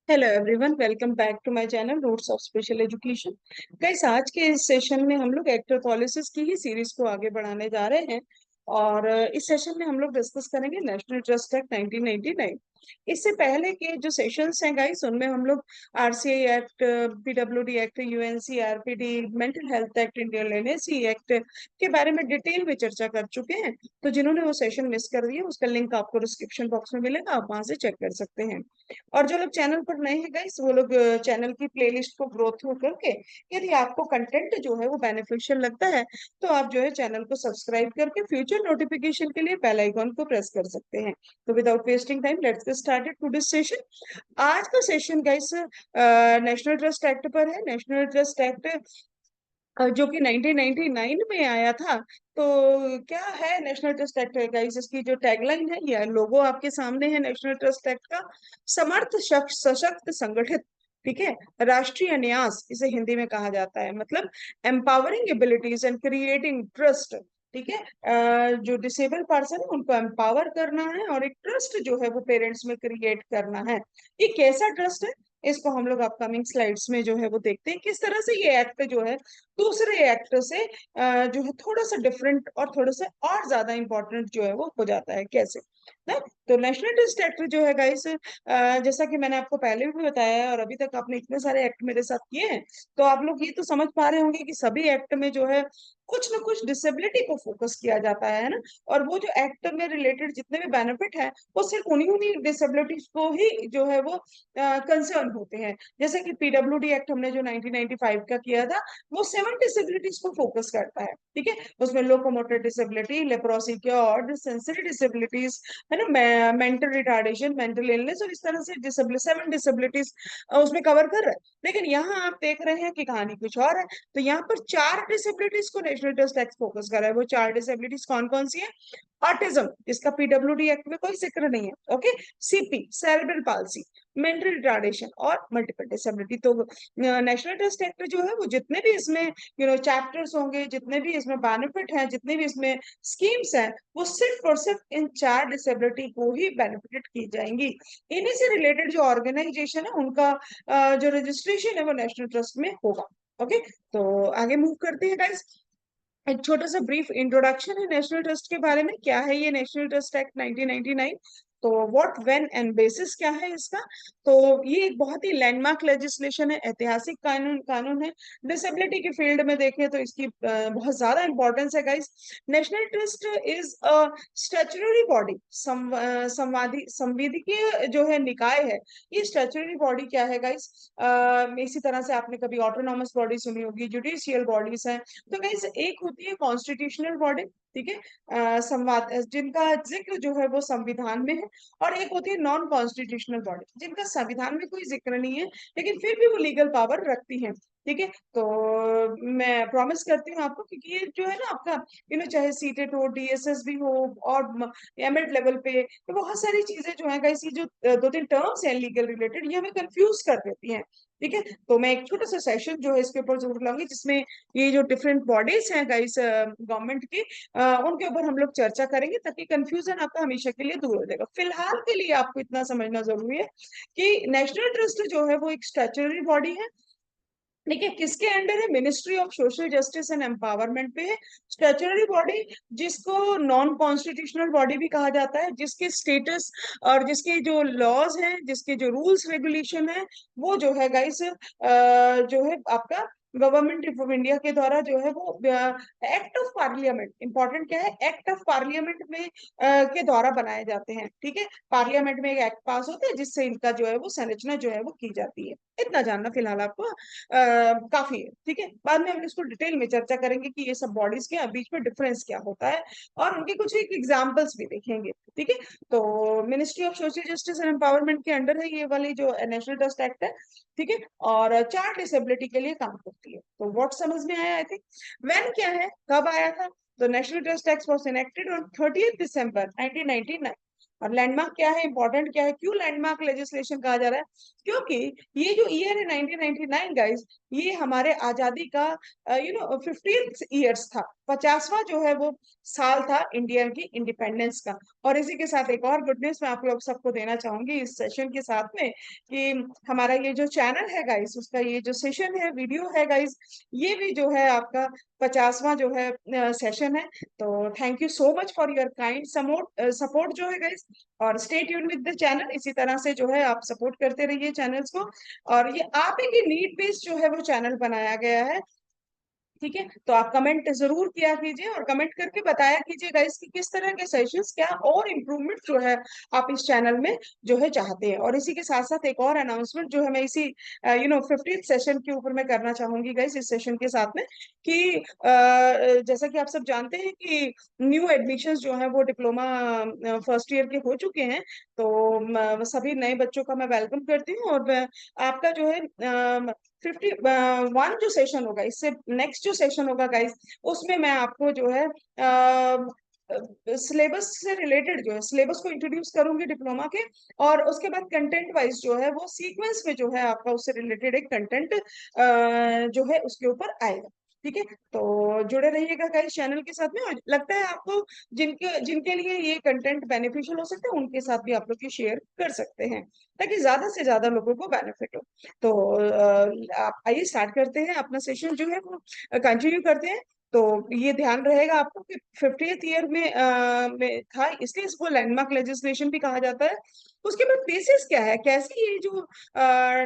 Hello everyone, welcome back to my channel roots of special education. Guys, आज के इस session में हम लोग एक्टर पॉलिसीज की ही सीरीज को आगे बढ़ाने जा रहे हैं। और इस सेशन में हम लोग डिस्कस करेंगे नेशनल ट्रस्ट एक्ट 1999। इससे पहले के जो सेशंस हैं गाइस, उनमें हम लोग RCI act, PWD act, UNCRPD, mental health act, Indian literacy act के बारे में डिटेल में चर्चा कर चुके हैं। तो जिन्होंने वो सेशन मिस कर दिया, उसका लिंक आपको डिस्क्रिप्शन बॉक्स में मिलेगा, आप वहां से चेक कर सकते हैं। और जो लोग चैनल पर नए हैं गाइस, वो लोग चैनल की प्लेलिस्ट को ग्रो थ्रू करके, यदि आपको कंटेंट जो है वो बेनिफिशियल लगता है, तो आप जो है चैनल को सब्सक्राइब करके फ्यूचर नोटिफिकेशन के लिए बेल आइकॉन को प्रेस कर सकते हैं। तो without wasting time, let's get started to this session. आज का session guys national trust act पर है। नेशनल ट्रस्ट एक्ट जो कि 1999 में आया था। तो क्या है नेशनल ट्रस्ट एक्ट गाइस? इसकी जो टैगलाइन है, या लोगो आपके सामने है नेशनल ट्रस्ट एक्ट का। समर्थ, सशक्त, संगठित, ठीक है, राष्ट्रीय न्यास इसे हिंदी में कहा जाता है। मतलब empowering abilities and creating trust. ठीक है, जो डिसेबल पर्सन है उनको एम्पावर करना है, और एक ट्रस्ट जो है वो पेरेंट्स में क्रिएट करना है। ये कैसा ट्रस्ट है, इसको हम लोग अपकमिंग स्लाइड्स में जो है वो देखते हैं, किस तरह से ये एक्ट जो है दूसरे एक्ट से जो है थोड़ा सा डिफरेंट और थोड़ा सा और ज्यादा इंपॉर्टेंट जो है वो हो जाता है, कैसे ना। तो नेशनल टेस्ट एक्ट जो है गाइस, जैसा कि मैंने आपको पहले भी बताया है, और अभी तक आपने इतने सारे एक्ट मेरे साथ किए हैं, तो आप लोग ये तो समझ पा रहे होंगे कि सभी एक्ट में जो है कुछ ना कुछ डिसेबिलिटी को फोकस किया जाता है ना। और वो जो एक्ट में रिलेटेड जितने भी बेनिफिट है, वो सिर्फ उन्हीं उन्हीं डिसेबिलिटीज को ही जो है वो कंसर्न होते हैं। जैसे कि पीडब्ल्यूडी एक्ट हमने जो 1995 का किया था, वो 7 डिसेबिलिटीज को फोकस करता है। ठीक है, उसमें locomotor disability, leprosy cured, sensory disabilities, है ना, मेंटल रिटार्डेशन, मेंटल इलनेस, और इस तरह से 7 डिसेबिलिटीज उसमें कवर कर रहा है। लेकिन यहाँ आप देख रहे हैं कि कहानी कुछ और है। तो यहाँ पर 4 डिसेबिलिटीज को नेशनल टेस्ट एक्ट फोकस कर रहा है। वो 4 डिसेबिलिटीज कौन कौन सी है? ऑटिज्म, इसका पीडब्ल्यूडी एक्ट में कोई जिक्र नहीं है। Okay, CP, cerebral palsy, mental retardation और मल्टीपल डिसेबिलिटी। तो नेशनल टेस्ट एक्ट जो है वो जितने भी इसमें चैप्टर्स होंगे, जितने भी इसमें बेनिफिट हैं, जितने भी इसमें स्कीम्स हैं, वो सिर्फ और सिर्फ इन 4 डिसेबिलिटी को ही बेनिफिट की जाएंगी। इन्हीं से रिलेटेड जो ऑर्गेनाइजेशन है, उनका जो रजिस्ट्रेशन है वो नेशनल ट्रस्ट में होगा। ओके, तो आगे मूव करते हैं गाइस। एक छोटा सा ब्रीफ इंट्रोडक्शन है नेशनल ट्रस्ट के बारे में। क्या है ये नेशनल ट्रस्ट एक्ट 1999? तो व्हाट, व्हेन एंड बेसिस क्या है इसका? तो ये एक बहुत ही लैंडमार्क लेजिस्लेशन है, ऐतिहासिक कानून है। डिसेबिलिटी के फील्ड में देखें तो इसकी बहुत ज्यादा इंपॉर्टेंस है guys. National trust is a statutory body, संवादी संविधिकीय जो है निकाय है। ये स्टैट्यूटरी बॉडी क्या है गाइस? इसी तरह से आपने कभी ऑटोनॉमस बॉडी सुनी होगी, जुडिशियल बॉडीज हैं। तो गाइस, एक होती है कॉन्स्टिट्यूशनल बॉडी, ठीक है, संवाद जिनका जिक्र जो है वो संविधान में है। और एक होती है नॉन कॉन्स्टिट्यूशनल बॉडी, जिनका संविधान में कोई जिक्र नहीं है, लेकिन फिर भी वो लीगल पावर रखती हैं। ठीक है, तो मैं प्रॉमिस करती हूँ आपको, क्योंकि ये जो है ना आपका, चाहे सीटेट हो, डीएसएस भी हो, और एमएड लेवल पे, तो बहुत सारी चीजें जो है गाइस, ये जो 2-3 टर्म्स हैं लीगल रिलेटेड, ये हमें कंफ्यूज कर देती हैं। ठीक है, तो मैं एक छोटा सा सेशन जो है इसके ऊपर जरूर लाऊंगी, जिसमें ये जो डिफरेंट बॉडीज हैं गाइस गवर्नमेंट की, उनके ऊपर हम लोग चर्चा करेंगे, ताकि कंफ्यूजन आपका हमेशा के लिए दूर हो जाएगा। फिलहाल के लिए आपको इतना समझना जरूरी है कि नेशनल ट्रस्ट जो है वो एक स्टैट्यूटरी बॉडी है। देखिए, किसके अंडर है? Ministry of social justice and empowerment पे है स्टैट्यूटरी बॉडी, जिसको नॉन कॉन्स्टिट्यूशनल बॉडी भी कहा जाता है, जिसके स्टेटस और जिसके जो लॉज हैं, जिसके जो रूल्स रेगुलेशन है, वो जो है गाइस जो है आपका गवर्नमेंट ऑफ इंडिया के द्वारा जो है वो एक्ट ऑफ पार्लियामेंट, इंपॉर्टेंट क्या है, एक्ट ऑफ पार्लियामेंट में के द्वारा बनाए जाते हैं। ठीक है, पार्लियामेंट में एक एक्ट पास होता है, जिससे इनका जो है वो संरचना जो है वो की जाती है। इतना जानना फिलहाल आपको काफी है। ठीक है, बाद में हम इसको डिटेल में चर्चा करेंगे कि ये सब बॉडीज के बीच में डिफरेंस क्या होता है, और उनके कुछ एक एग्जांपल्स भी देखेंगे। ठीक है, तो ministry of social justice and empowerment के अंडर है ये वाली जो नेशनल ट्रस्ट एक्ट है। ठीक है, और 4 डिसेबिलिटी के लिए काम करती है। तो व्हाट समझ में आया? आई थिंक व्हेन क्या है, कब आया था? तो national trust act was enacted on 30 दिसंबर 1999। और लैंडमार्क क्या है, इंपॉर्टेंट क्या है, क्यों लैंडमार्क लेजिस्लेशन कहा जा रहा है? क्योंकि ये जो ईयर है 1999 गाइस, ये हमारे आजादी का 50th ईयर्स था। 50वां जो है वो साल था इंडिया की इंडिपेंडेंस का। और इसी के साथ एक और गुड न्यूज मैं आप लोग सबको देना चाहूंगी इस सेशन के साथ में, कि हमारा ये जो चैनल है गाइस, उसका ये जो सेशन है, वीडियो है गाइस, ये भी जो है आपका 50वां जो है सेशन है। तो thank you so much for your kind support जो है गाइस। और stay tune with the channel, इसी तरह से जो है आप सपोर्ट करते रहिए चैनल्स को। और ये आप ही नीड बेस्ड जो है वो चैनल बनाया गया है, ठीक है। तो आप कमेंट जरूर किया कीजिए और कमेंट करके बताया कीजिए गाइस कि किस तरह के सेशंस, क्या और इम्प्रूवमेंट जो है आप इस चैनल में जो है चाहते हैं। और इसी के साथ साथ एक और अनाउंसमेंट जो है मैं इसी 50th सेशन के ऊपर मैं करना चाहूंगी गाइस, इस सेशन के साथ में, कि जैसा कि आप सब जानते हैं कि न्यू एडमिशन्स जो है वो डिप्लोमा फर्स्ट ईयर के हो चुके हैं। तो सभी नए बच्चों का मैं वेलकम करती हूँ। और आपका जो है 51 जो सेशन होगा, इससे नेक्स्ट जो सेशन होगा गाइस, उसमें मैं आपको जो है सिलेबस से रिलेटेड जो है सिलेबस को इंट्रोड्यूस करूंगी डिप्लोमा के। और उसके बाद कंटेंट वाइज जो है वो सीक्वेंस में जो है आपका उससे रिलेटेड एक कंटेंट जो है उसके ऊपर आएगा, ठीक है। तो जुड़े रहिएगा गाइस चैनल के साथ में। और लगता है आपको जिनके जिनके लिए ये कंटेंट बेनिफिशियल हो सकता है, उनके साथ भी आप लोग शेयर कर सकते हैं, ताकि ज्यादा से ज्यादा लोगों को बेनिफिट हो। तो आप आइए स्टार्ट करते हैं अपना सेशन जो है वो कंटिन्यू करते हैं। तो ये ध्यान रहेगा आपको कि 50th ईयर में था, इसलिए इसको लैंडमार्क लेजिस्लेशन भी कहा जाता है। उसके बाद बेसिस क्या है, कैसे ये जो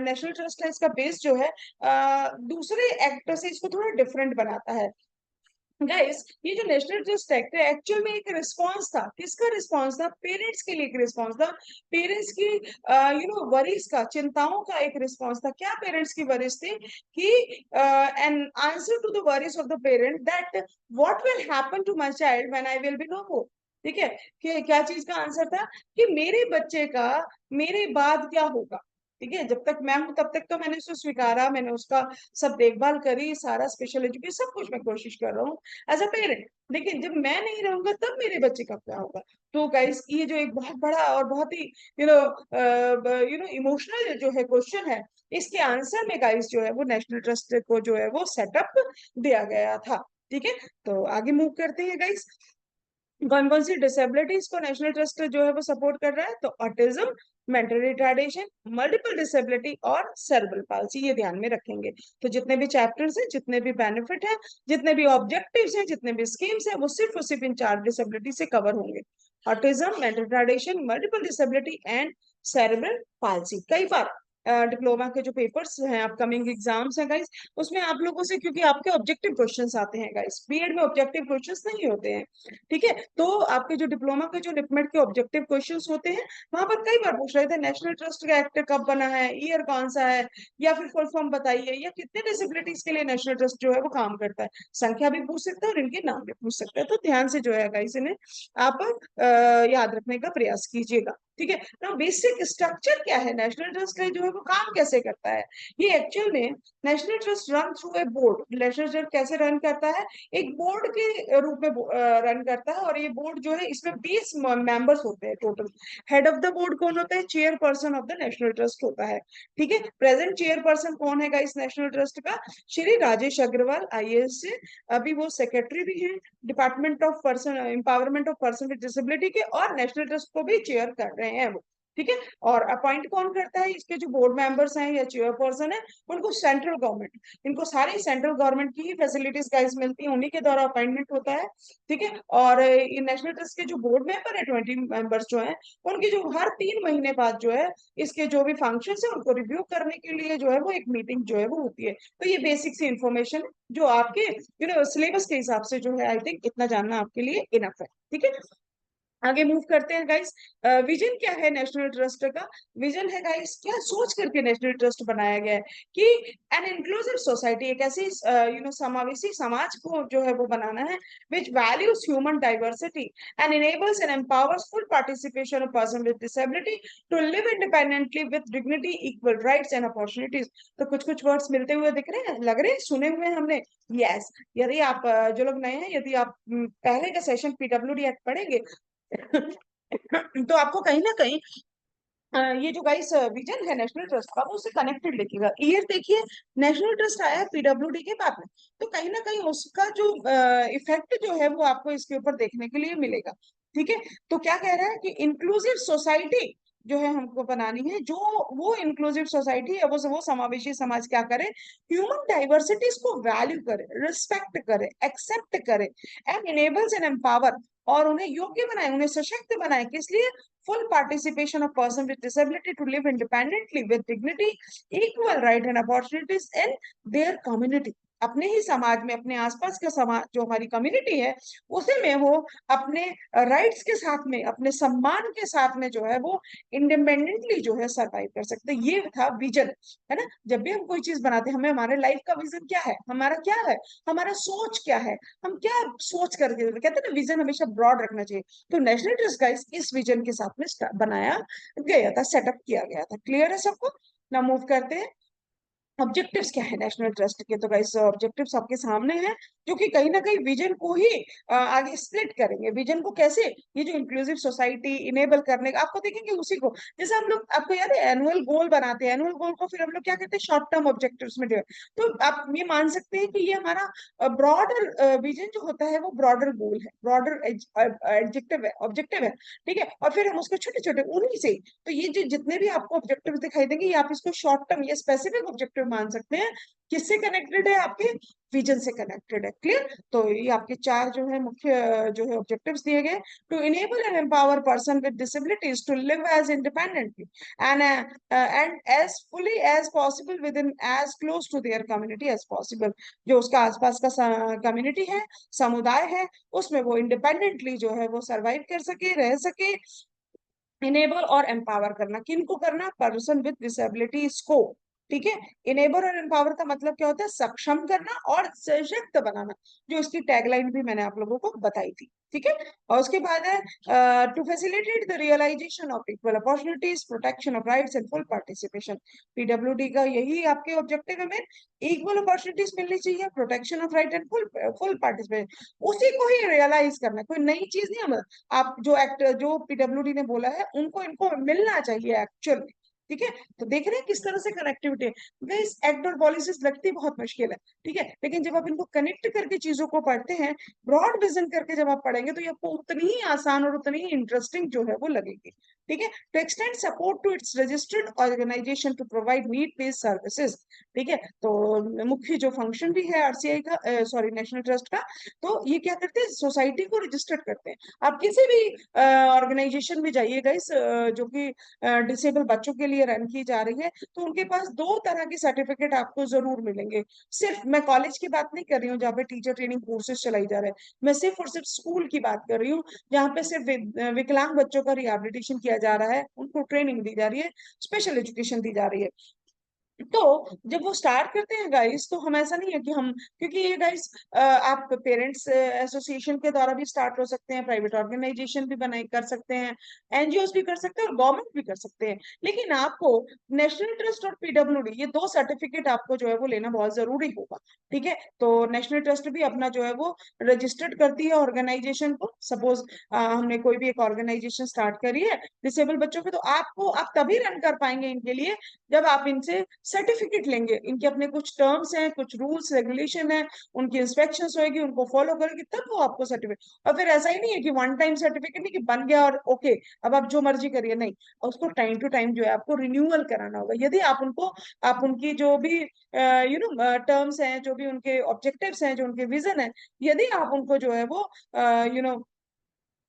नेशनल ट्रस्ट है, इसका बेस जो है दूसरे एक्ट से इसको थोड़ा डिफरेंट बनाता है गाइस। ये जो नेशनल ट्रस्ट एक्ट है, एक्चुअल में एक रिस्पांस था। किसका रिस्पांस था? पेरेंट्स के लिए एक रिस्पांस था। पेरेंट्स की वरीज का, चिंताओं का एक रिस्पांस था। क्या पेरेंट्स की वरीज थी? कि an answer to the worries of the parent that what will happen to my child when I will be no more. ठीक है, कि क्या चीज का आंसर था? कि मेरे बच्चे का मेरे बाद क्या होगा। ठीक है, जब तक मैं हूं तब तक तो मैंने उसको स्वीकारा, मैंने उसका सब देखभाल करी, सारा स्पेशल एजुकेशन सब कुछ मैं कोशिश कर रहा हूँ एज अ पेरेंट। लेकिन जब मैं नहीं रहूंगा तब मेरे बच्चे का क्या होगा? तो गाइस, ये जो एक बहुत बड़ा और बहुत ही इमोशनल जो है क्वेश्चन है, इसके आंसर में गाइस जो है वो नेशनल ट्रस्ट को जो है वो सेटअप दिया गया था। ठीक है, तो आगे मूव करते हैं गाइस। कौन कौन सी डिसेबिलिटीज को नेशनल ट्रस्ट जो है वो सपोर्ट कर रहा है? तो autism, mental retardation, multiple disability और सेरेब्रल पाल्सी, ये ध्यान में रखेंगे। तो जितने भी चैप्टर्स हैं, जितने भी बेनिफिट हैं, जितने भी ऑब्जेक्टिव्स हैं, जितने भी स्कीम्स हैं, वो सिर्फ और सिर्फ इन 4 डिसेबिलिटी से कवर होंगे: autism, mental retardation, multiple disability and cerebral palsy. कई बार डिप्लोमा के जो पेपर्स हैं, अपकमिंग एग्जाम्स हैं गाइस, उसमें आप लोगों से, क्योंकि आपके ऑब्जेक्टिव क्वेश्चंस आते हैं गाइस, बीएड में ऑब्जेक्टिव क्वेश्चंस नहीं होते हैं, ठीक है। तो आपके जो डिप्लोमा के जो निपमेट के ऑब्जेक्टिव क्वेश्चंस होते हैं, वहां पर कई बार पूछ रहे थे नेशनल ट्रस्ट का एक्ट कब बना है, ईयर कौन सा है, या फिर फुल फॉर्म बताइए, या कितने डिसेबिलिटीज के लिए नेशनल ट्रस्ट जो है वो काम करता है। संख्या भी पूछ सकता है और इनके नाम भी पूछ सकता है। तो ध्यान से जो है गाइस इन्हें आप याद रखने का प्रयास कीजिएगा, ठीक है ना। बेसिक स्ट्रक्चर क्या है, नेशनल ट्रस्ट का जो है वो काम कैसे करता है? ये एक्चुअल में national trust run through a board. National trust कैसे रन करता है? एक बोर्ड के रूप में रन करता है। और ये बोर्ड जो है, इसमें 20 मेंबर्स होते हैं total. Head of the board कौन होता है? Chairperson of the national trust होता है, ठीक है। प्रेजेंट चेयरपर्सन कौन है इस नेशनल ट्रस्ट का? श्री राजेश अग्रवाल आईएएस से, अभी वो सेक्रेटरी भी हैं department of person empowerment of person with disability के, और नेशनल ट्रस्ट को भी चेयर कर रहे हैं वो, ठीक है। और अपॉइंट कौन करता है? इसके जो बोर्ड मेंबर्स हैं या चेयरपर्सन है, उनको सेंट्रल गवर्नमेंट, इनको सारी सेंट्रल गवर्नमेंट की ही फैसिलिटीज गाइस मिलती हैं, उन्हीं के द्वारा अपॉइंटमेंट होता है, ठीक है। और ये नेशनल ट्रस्ट के जो बोर्ड मेंबर है, 20 मेंबर्स जो है, उनकी जो हर 3 महीने बाद जो है इसके जो भी फंक्शन है उनको रिव्यू करने के लिए जो है वो एक मीटिंग जो है वो होती है। तो ये बेसिक सी इंफॉर्मेशन जो आपके सिलेबस के हिसाब से जो है, आई थिंक इतना जानना आपके लिए इनफ है, ठीक है। आगे मूव करते हैं गाइस। विजन क्या है नेशनल ट्रस्ट का? विजन है गाइस, क्या सोच करके नेशनल ट्रस्ट बनाया गया है? कि एन इंक्लूसिव सोसाइटी, एक ऐसी समावेशी समाज को जो है वो बनाना है, which values human diversity and enables and empowers full participation of person with disability to live independently with dignity, equal rights and opportunities. तो कुछ कुछ वर्ड्स मिलते हुए दिख रहे हैं, लग रहे हैं, सुने हुए हैं हमने। यस, यदि आप जो लोग नए हैं, यदि आप पहले का सेशन पीडब्ल्यूडी एक्ट पढ़ेंगे तो आपको कहीं ना कहीं ये जो गाइस विजन है नेशनल ट्रस्ट का वो उससे कनेक्टेड लिखेगा। ईयर देखिए, नेशनल ट्रस्ट आया पीडब्ल्यूडी के बाद में, तो कहीं ना कहीं उसका जो इफेक्ट जो है वो आपको इसके ऊपर देखने के लिए मिलेगा। ठीक है, तो क्या कह रहा है कि इंक्लूसिव सोसाइटी जो है हमको बनानी है, जो वो इंक्लूसिव सोसाइटी है वो समावेशी समाज क्या करे, ह्यूमन डाइवर्सिटीज को वैल्यू करे, रिस्पेक्ट करे, एक्सेप्ट करे, एंड इनेबल्स एंड एम्पावर, और उन्हें योग्य बनाए, उन्हें सशक्त बनाए, किस लिए, full participation of person with disability to live independently with dignity, equal right and opportunities in their community। अपने ही समाज में, अपने आसपास का समाज जो हमारी कम्युनिटी है उसी में वो अपने राइट्स के साथ में, अपने सम्मान के साथ में जो है वो इंडिपेंडेंटली जो है सरवाइव कर सकते हैं। ये था विजन, है ना। जब भी हम कोई चीज बनाते हैं, हमें हमारे लाइफ का विजन क्या है, हमारा क्या है, हमारा सोच क्या है, हम क्या सोच करके, कहते हैं ना विजन हमेशा ब्रॉड रखना चाहिए। तो नेशनल ट्रस्ट गाइस इस विजन के साथ में बनाया गया था, सेटअप किया गया था। क्लियर है सबको? ना मूव करते हैं, ऑब्जेक्टिव्स क्या है नेशनल ट्रस्ट के। तो गाइस ऑब्जेक्टिव्स आपके सामने हैं, जो कि कहीं ना कहीं विजन को ही आगे स्प्लिट करेंगे। विजन को कैसे, ये जो इंक्लूसिव सोसाइटी इनेबल करने का, आपको देखेंगे उसी को, जैसे हम लोग, आपको याद है एनुअल गोल बनाते हैं, एनुअल गोल को फिर हम लोग क्या कहते हैं, शॉर्ट टर्म ऑब्जेक्टिव्स में डिवाइड। तो आप ये मान सकते हैं कि ये हमारा ब्रॉडर विजन जो होता है वो ब्रॉडर गोल है, ब्रॉडर एडजेक्टिव है, ऑब्जेक्टिव है। ठीक है, और फिर हम उसको छोटे छोटे उन्हीं से, तो ये जो जितने भी आपको ऑब्जेक्टिव दिखाई देंगे, ये आप इसको शॉर्ट टर्म या स्पेसिफिक ऑब्जेक्टिव मान सकते हैं। किससे कनेक्टेड है, आपके विजन से कनेक्टेड है। क्लियर? तो ये आपके चार जो है मुख्य जो है ऑब्जेक्टिव्स दिए गए। To enable and empower person with disabilities to live as independently and and as fully as possible within as close to their community as possible. जो उसका आसपास का कम्युनिटी है, समुदाय है, उसमें वो इंडिपेंडेंटली जो है वो सरवाइव कर सके, रह सके। इनेबल और एम्पावर करना, किनको करना, पर्सन विद डिसेबिलिटीज को। ठीक है, इनेबल और एम्पावर का मतलब क्या होता है, सक्षम करना और सशक्त बनाना, जो इसकी टैगलाइन भी मैंने आप लोगों को बताई थी। ठीक है, और उसके बाद है to facilitate the realization of equal opportunities, protection of rights and full participation. पीडब्ल्यूडी का यही आपके ऑब्जेक्टिव है, में इक्वल अपॉर्चुनिटीज मिलनी चाहिए, protection of right and full full participation, उसी को ही रियलाइज करना है, कोई नई चीज नहीं। हम आप जो एक्टर जो पीडब्ल्यूडी ने बोला है उनको इनको मिलना चाहिए एक्चुअल में। ठीक है, तो देख रहे हैं किस तरह से कनेक्टिविटी है। इस एक्ट और पॉलिसीज लगती बहुत मुश्किल है, ठीक है, लेकिन जब आप इनको कनेक्ट करके चीजों को पढ़ते हैं, ब्रॉड विजन करके जब आप पढ़ेंगे, तो ये आपको उतनी ही आसान और उतनी ही इंटरेस्टिंग जो है वो लगेगी। ठीक है, to extend support to its registered organization to provide need based services. ठीक है, तो मुख्य जो फंक्शन भी है आरसीआई का, सॉरी नेशनल ट्रस्ट का, तो ये क्या करते हैं, सोसाइटी को रजिस्टर्ड करते हैं। आप किसी भी ऑर्गेनाइजेशन में जाइएगा इस जो कि डिसेबल बच्चों के लिए रन की जा रही है, तो उनके पास दो तरह के सर्टिफिकेट आपको जरूर मिलेंगे। सिर्फ मैं कॉलेज की बात नहीं कर रही हूँ जहाँ पे टीचर ट्रेनिंग कोर्सेज चलाई जा रहे हैं, मैं सिर्फ और सिर्फ स्कूल की बात कर रही हूँ, जहाँ पे सिर्फ विकलांग बच्चों का रिहेबिलिटेशन किया जा रहा है, उनको ट्रेनिंग दी जा रही है, स्पेशल एजुकेशन दी जा रही है। तो जब वो स्टार्ट करते हैं गाइस, तो हम ऐसा नहीं है कि हम, क्योंकि ये गाइस आप पेरेंट्स एसोसिएशन के द्वारा भी स्टार्ट हो सकते हैं, प्राइवेट ऑर्गेनाइजेशन भी बनाई कर सकते हैं, एनजीओस भी कर सकते हैं, और गवर्नमेंट भी कर सकते हैं। लेकिन आपको नेशनल ट्रस्ट और पीडब्ल्यूडी, ये दो सर्टिफिकेट आपको जो है वो लेना बहुत जरूरी होगा। ठीक है, तो नेशनल ट्रस्ट भी अपना जो है वो रजिस्टर्ड करती है ऑर्गेनाइजेशन को। सपोज हमने कोई भी एक ऑर्गेनाइजेशन स्टार्ट करी है डिसेबल बच्चों के, तो आपको, आप तभी रन कर पाएंगे इनके लिए जब आप इनसे सर्टिफिकेट लेंगे। इनके अपने कुछ टर्म्स हैं, कुछ रूल्स रेगुलेशन है, उनकी इंस्पेक्शन होगी, उनको फॉलो करेगी, तब वो आपको सर्टिफिकेट। और फिर ऐसा ही नहीं है कि वन टाइम सर्टिफिकेट नहीं कि बन गया और ओके अब आप जो मर्जी करिए, नहीं, उसको टाइम टू टाइम जो है आपको रिन्यूअल कराना होगा। यदि आप उनको, आप उनकी जो भी टर्म्स हैं, जो भी उनके ऑब्जेक्टिव्स हैं, जो उनके विजन है, यदि आप उनको जो है वो यू नो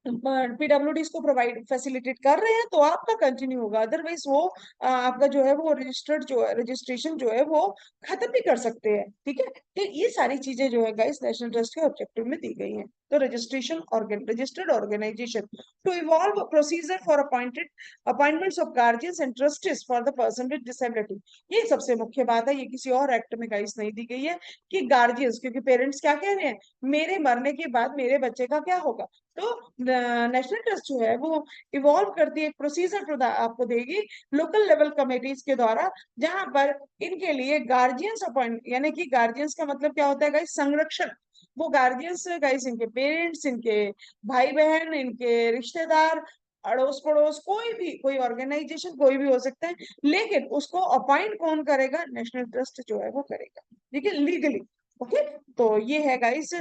पीडब्ल्यूडी को प्रोवाइड फैसिलिटेट कर रहे हैं, तो आपका कंटिन्यू होगा। अदरवाइज वो आपका जो है वो रजिस्टर्ड जो है, रजिस्ट्रेशन जो है वो खत्म भी कर सकते हैं। ठीक है, तो ये सारी चीजें जो है गाइस नेशनल ट्रस्ट के ऑब्जेक्टिव में दी गई हैं। तो registration organ registered organization to evolve procedure for appointments of guardians and trustees for the person with disability. ये सबसे मुख्य बात है, ये किसी और एक्ट में गाइस नहीं दी गई है कि गार्जियंस, क्योंकि पेरेंट्स क्या कह रहे हैं, मेरे मरने के बाद मेरे बच्चे का क्या होगा। तो नेशनल ट्रस्ट जो है वो इवॉल्व करती है, एक प्रोसीजर आपको देगी लोकल लेवल कमेटीज के द्वारा, जहां पर इनके लिए गार्जियंस अपॉइंट, यानी कि गार्जियंस का मतलब क्या होता है गाइस, संरक्षण। वो गार्जियंस गाइस इनके पेरेंट्स, इनके भाई बहन, इनके रिश्तेदार, अड़ोस पड़ोस कोई ऑर्गेनाइजेशन कोई भी हो सकता है, लेकिन उसको अपॉइंट कौन करेगा? नेशनल ट्रस्ट जो है वो करेगा, ठीक है, लीगली। ओके, तो ये है गाइस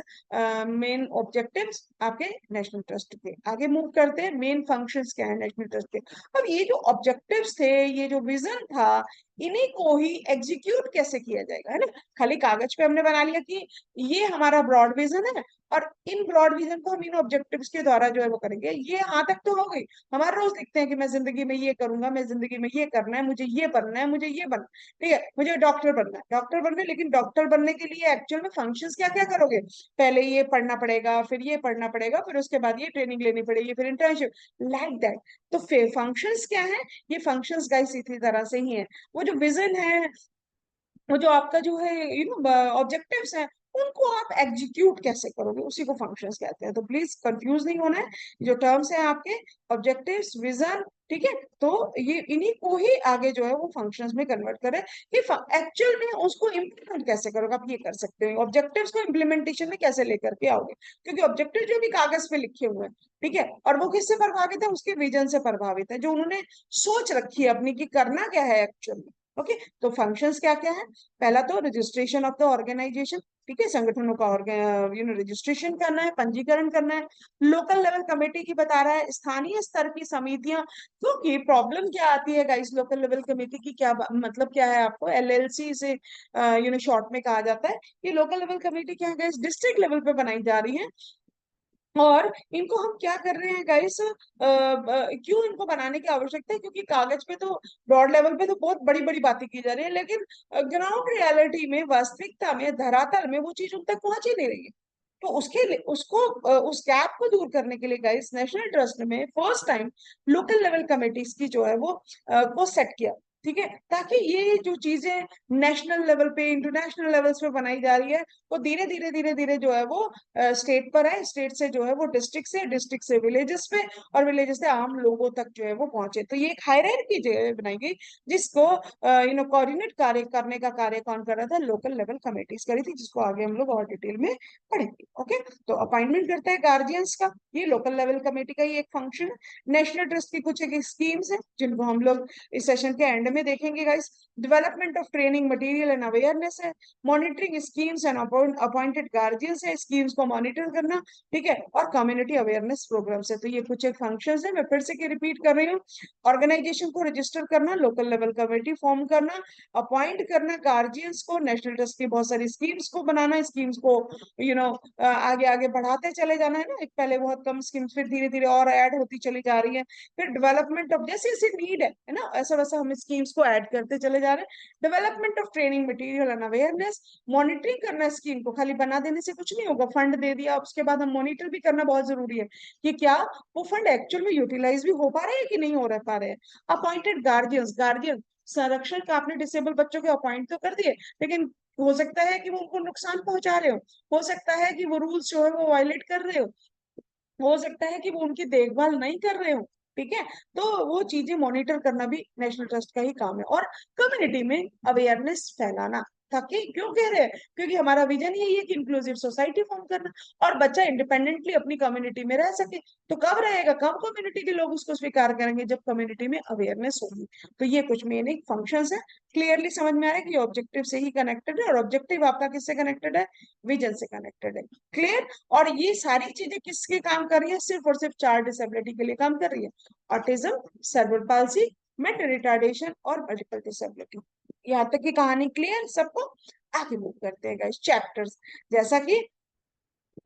मेन ऑब्जेक्टिव्स आपके नेशनल ट्रस्ट के। आगे मूव करते हैं, मेन फंक्शंस क्या है नेशनल ट्रस्ट के। अब ये जो ऑब्जेक्टिव्स थे, ये जो विजन था, इन्हीं को ही एग्जीक्यूट कैसे किया जाएगा, है ना। खाली कागज पे हमने बना लिया कि ये हमारा ब्रॉड विजन है, और इन ब्रॉड विजन को हम इन ऑब्जेक्टिव्स के द्वारा जो है वो करेंगे, ये यहाँ तक तो हो गई। हमारे रोज दिखते हैं कि मैं जिंदगी में ये करूंगा, मैं जिंदगी में ये करना है, मुझे ये बनना है, मुझे ये बनना, ठीक है, मुझे डॉक्टर बनना है, डॉक्टर बनना है, लेकिन डॉक्टर बनने के लिए एक्चुअल में फंक्शंस क्या क्या करोगे? पहले ये पढ़ना पड़ेगा, फिर ये पढ़ना पड़ेगा, फिर उसके बाद ये ट्रेनिंग लेनी पड़ेगी, फिर इंटर्नशिप, लाइक दैट। तो फंक्शंस क्या है? ये फंक्शंस गाइस इसी तरह से ही है। वो जो विजन है, वो जो आपका जो है ऑब्जेक्टिव्स हैं, उनको आप एग्जीक्यूट कैसे करोगे, उसी को फंक्शंस कहते हैं। तो प्लीज कंफ्यूज नहीं होना है, जो टर्म्स हैं आपके ऑब्जेक्टिव्स, विजन, ठीक है, तो ये इन्हीं को ही आगे जो है वो फंक्शंस में कन्वर्ट करें कि एक्चुअल में उसको इम्प्लीमेंट कैसे करोगे। आप ये कर सकते हो, ऑब्जेक्टिव्स को इम्प्लीमेंटेशन में कैसे लेकर के आओगे, क्योंकि ऑब्जेक्टिव जो भी कागज पे लिखे हुए हैं, ठीक है, और वो किससे प्रभावित है? उसके विजन से प्रभावित है, जो उन्होंने सोच रखी है अपनी कि करना क्या है एक्चुअल में। ओके, तो फंक्शंस क्या क्या है? पहला तो रजिस्ट्रेशन ऑफ द ऑर्गेनाइजेशन, ठीक है, संगठनों का रजिस्ट्रेशन करना है, पंजीकरण करना है। लोकल लेवल कमेटी की बता रहा है, स्थानीय स्तर की समितियां। क्योंकि प्रॉब्लम क्या आती है गाइस, लोकल लेवल कमेटी की क्या मतलब क्या है? आपको एलएलसी से शॉर्ट में कहा जाता है। ये लोकल लेवल कमेटी क्या है गाइस? डिस्ट्रिक्ट लेवल पे बनाई जा रही है। और इनको हम क्या कर रहे हैं गाइस, क्यों इनको बनाने की आवश्यकता है? क्योंकि कागज पे तो, ब्रॉड लेवल पे तो बहुत बड़ी बड़ी बातें की जा रही है, लेकिन ग्राउंड रियलिटी में, वास्तविकता में, धरातल में वो चीज उन तक पहुंच ही नहीं रही है। तो उसके लिए उसको उस गैप को दूर करने के लिए गाइस, नेशनल ट्रस्ट में first time local level committees की जो है वो को सेट किया, ठीक है, ताकि ये जो चीजें नेशनल लेवल पे, इंटरनेशनल लेवल्स पे बनाई जा रही है, वो धीरे धीरे धीरे धीरे जो है वो स्टेट पर है, स्टेट से जो है वो डिस्ट्रिक्ट से, डिस्ट्रिक्ट से विलेजेस पे, और विलेजेस से आम लोगों तक जो है वो पहुंचे। तो ये एक हायरार्की जो है बनाई गई, जिसको कोऑर्डिनेट कार्य करने का कार्य कौन कर रहा था? लोकल लेवल कमेटीज करी थी, जिसको आगे हम लोग और डिटेल में पढ़ेंगे। ओके, तो अपॉइंटमेंट करता है गार्जियंस का, ये लोकल लेवल कमेटी का ही एक फंक्शन है। नेशनल ट्रस्ट की कुछ एक स्कीम्स है, जिनको हम लोग इस सेशन के एंड में देखेंगे guys. Development of training material and awareness है, monitoring schemes and appointed guardians है, स्कीम्स को मॉनिटर करना, ठीक है, और कम्युनिटी अवेयरनेस प्रोग्राम्स है। तो ये कुछ एक फंक्शंस है, मैं फिर से रिपीट कर रही हूँ। ऑर्गेनाइजेशन को रजिस्टर करना, लोकल लेवल कमेटी फॉर्म करना, अपॉइंट करना गार्जियंस को, नेशनल ट्रस्ट की बहुत सारी स्कीम्स को बनाना, स्कीम्स को आगे आगे बढ़ाते चले जाना, है ना। एक पहले बहुत कम स्कीम्स, फिर धीरे धीरे और ऐड होती चली जा रही है। फिर डेवलपमेंट ऑफ, जैसे जैसे नीड है ना, ऐसा वैसा हम स्कीम्स को ऐड करते चले जा रहे हैं। Development of training material and awareness, monitoring करना स्कीम को, खाली बना देने से कुछ नहीं होगा। फंड दे दिया, उसके बाद हम मॉनिटर भी करना बहुत जरूरी है कि क्या वो फंड एक्चुअल में यूटिलाइज भी हो पा रहे हैं कि नहीं हो रह पा रहे हैं। अपॉइंटेड गार्जियंस, गार्जियन संरक्षण का आपने डिसेबल बच्चों के अपॉइंट तो कर दिए, लेकिन हो सकता है कि वो उनको नुकसान पहुंचा रहे हो सकता है कि वो रूल्स जो है वो वायलेट कर रहे हो सकता है कि वो उनकी देखभाल नहीं कर रहे हो, ठीक है। तो वो चीजें मॉनिटर करना भी नेशनल ट्रस्ट का ही काम है। और कम्युनिटी में अवेयरनेस फैलाना, ताकि क्यों कह रहे हैं? क्योंकि हमारा विजन यही है कि इंक्लूसिव सोसाइटी फॉर्म करना, और बच्चा इंडिपेंडेंटली अपनी कम्युनिटी में रह सके। तो कब रहेगा, कब कम्युनिटी के लोग उसको स्वीकार करेंगे? जब कम्युनिटी में अवेयरनेस होगी। तो ये कुछ मेन एक फंक्शंस है। क्लियरली समझ में आ रहा है कि ऑब्जेक्टिव से ही कनेक्टेड है, और ऑब्जेक्टिव आपका किससे कनेक्टेड है? विजन से कनेक्टेड है। क्लियर? और ये सारी चीजें किसके काम कर रही है? सिर्फ और सिर्फ 4 डिसेबिलिटी के लिए काम कर रही है। Autism, cerebral palsy, mental retardation और मल्टीपल डिसेबिलिटी। यहाँ तक की कहानी क्लियर सबको? आगे मूव करते हैं गाइस चैप्टर्स। जैसा कि